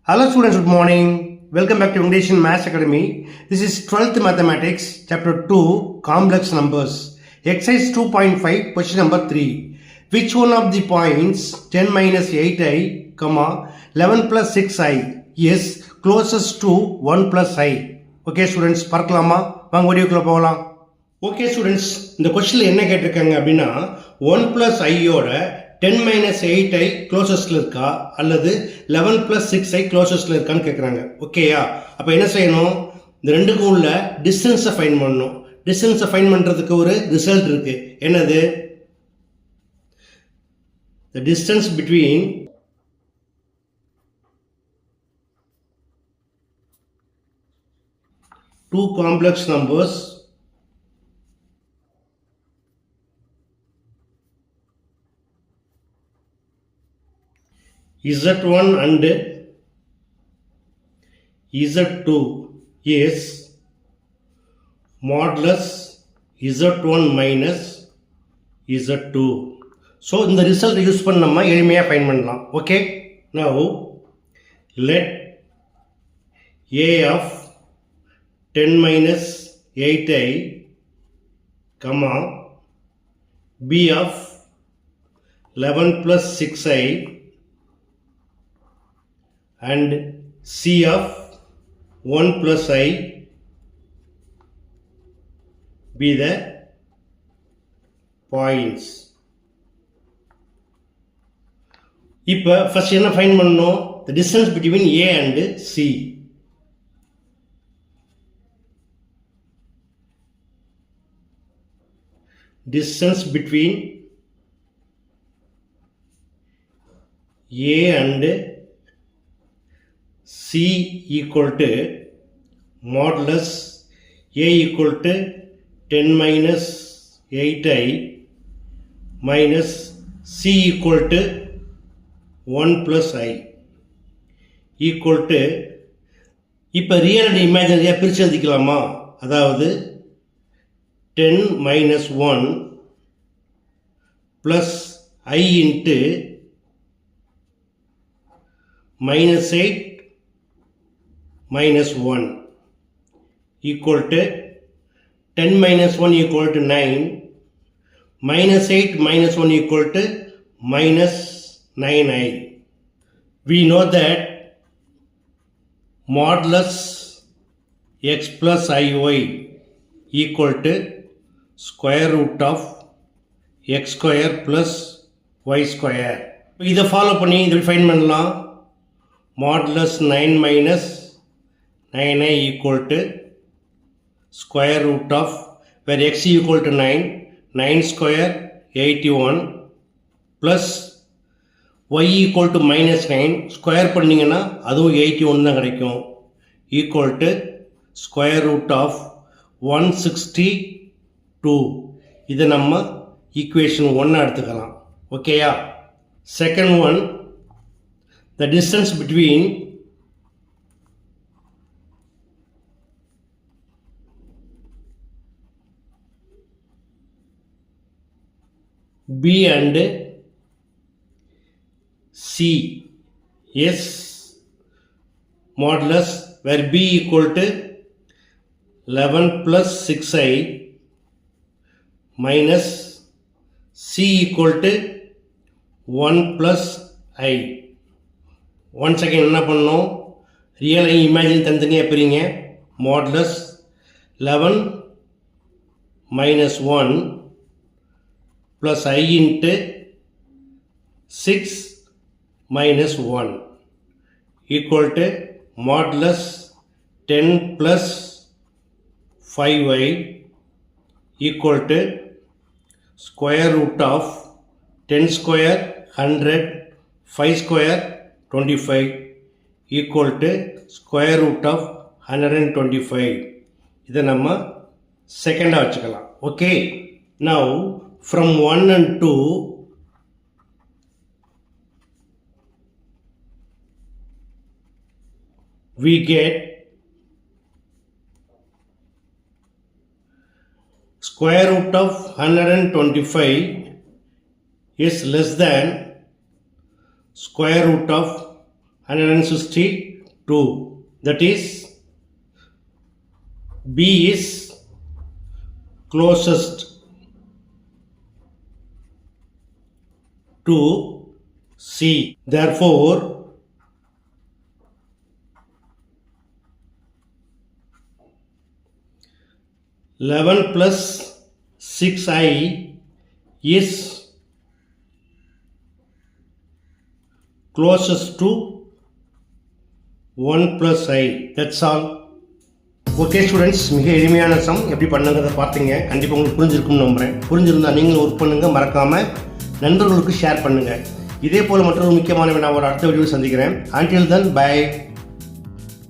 Hello students, good morning. Welcome back to English in Maths Academy. This is 12th Mathematics, Chapter 2, Complex Numbers. Exercise 2.5, question number 3. Which one of the points 10 minus 8i, 11 plus 6i is closest to 1 plus i? Okay students, பார்க்கலாமா? வாங்க வீடியோக்குள்ள போகலாம். Okay students, இந்த கொஸ்டினில் என்ன கேட்டிருக்காங்க அப்படின்னா 1 plus ஐயோட 10 minus 8i க்ளோசஸ்டில் இருக்கா அல்லது 11 plus 6i க்ளோசஸ்டில் இருக்கான்னு கேட்குறாங்க. ஓகேயா? அப்போ என்ன செய்யணும்? இந்த ரெண்டுக்கும் உள்ள டிஸ்டன்ஸை ஃபைன் பண்ணணும். டிஸ்டன்ஸை ஃபைன் பண்ணுறதுக்கு ஒரு ரிசல்ட் இருக்குது. என்னது? The distance between two complex numbers Z1 and Z2 is modulus Z1 minus Z2. So இந்த ரிசல்ட் யூஸ் பண்ணி நம்ம எளிமையாக ஃபைன் பண்ணலாம். Okay, now let a of 10 minus 8i, b of 11 plus 6i and c of 1 plus i be the points. இப்போ first என்ன fine பண்ணணும்? the distance between a and c. distance between a and c equal to modulus a equal to 10 minus 8i minus c equal to 1 plus i equal to, இப்போ real and இமேஜினரியாக பிரித்து எழுதிக்கலாமா? அதாவது 10 minus 1 plus I into minus 8 minus 1 equal to 10 minus 1 equal to 9, minus 8 minus 1 equal to minus 9i. We know that modulus x plus iy equal to square root of x square plus y square. இதை follow பண்ணி இதை fine பண்ணலாம். modulus 9 minus 9i equal to square root of, where x equal to 9, 9 square 81 plus y equal to minus 9, square பண்ணிங்கன்னா அதுவும் 81 தான் கிடைக்கும், equal to square root of 162. இதை நம்ம ஈக்குவேஷன் 1 எடுத்துக்கலாம். ஓகேயா? Second one, the distance between b and c is modulus, where b equal to 11 plus 6i minus c equal to 1 plus i. One second என்ன பண்ணணும்? ரியல் ஐ இமேஜின் தனித்தனியாக பிரிங்க. Modulus 11 minus 1 plus i into 6 minus 1 equal to modulus 10 plus 5i equal to square root of 10 square 100, 5 square 25 equal to square root of 125. இதை நம்ம செகண்டாக வச்சுக்கலாம். Okay, now from 1 and 2 we get square root of 125 is less than square root of 160 2. That is B is closest to C. Therefore, eleven plus 6i is closest to 1 plus I. That's all. Okay students, மிக எளிமையான some எப்படி பண்ணுங்கிறத பார்த்தீங்க. கண்டிப்பாக உங்களுக்கு புரிஞ்சிருக்கும்னு நம்புகிறேன். புரிஞ்சிருந்தால் நீங்களும் work பண்ணுங்கள், மறக்காமல் நண்பர்களுக்கு ஷேர் பண்ணுங்கள். இதே போல் மற்றொரு முக்கியமான நான் ஒரு அடுத்த வீடியோ சந்திக்கிறேன். Until then, bye.